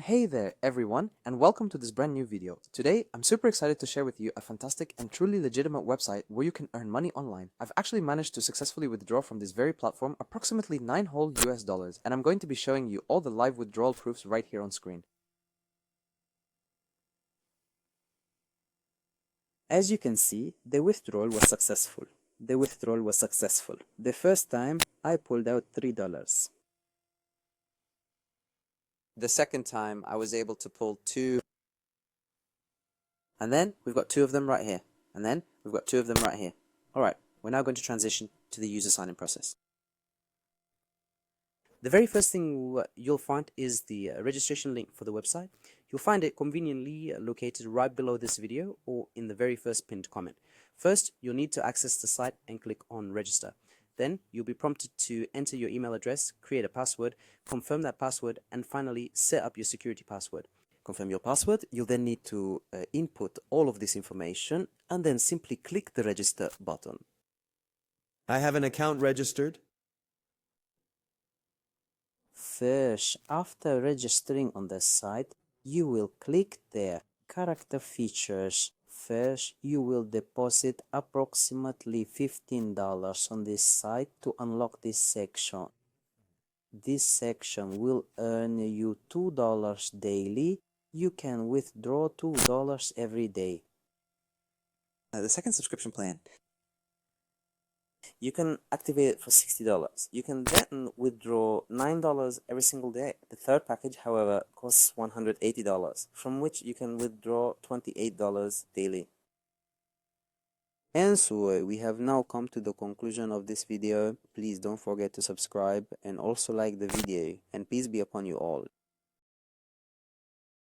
Hey there everyone, and welcome to this brand new video. Today, I'm super excited to share with you a fantastic and truly legitimate website where you can earn money online. I've actually managed to successfully withdraw from this very platform approximately 9 whole US dollars, and I'm going to be showing you all the live withdrawal proofs right here on screen. As you can see, the withdrawal was successful. The first time, I pulled out $3. The second time, I was able to pull 2. And then, we've got 2 of them right here. And then, we've got 2 of them right here. Alright, we're now going to transition to the user sign-in process. The very first thing you'll find is the registration link for the website. You'll find it conveniently located right below this video or in the very first pinned comment. First, you'll need to access the site and click on register. Then, you'll be prompted to enter your email address, create a password, confirm that password, and finally set up your security password. Confirm your password, you'll then need to input all of this information and then simply click the register button. I have an account registered. First, after registering on the site, you will click the character features. First, you will deposit approximately $15 on this site to unlock this section. This section will earn you $2 daily. You can withdraw $2 every day. The second subscription plan, you can activate it for $60. You can then withdraw $9 every single day. The third package, however, costs $180, from which you can withdraw $28 daily. And so we have now come to the conclusion of this video. Please don't forget to subscribe and also like the video, and peace be upon you all.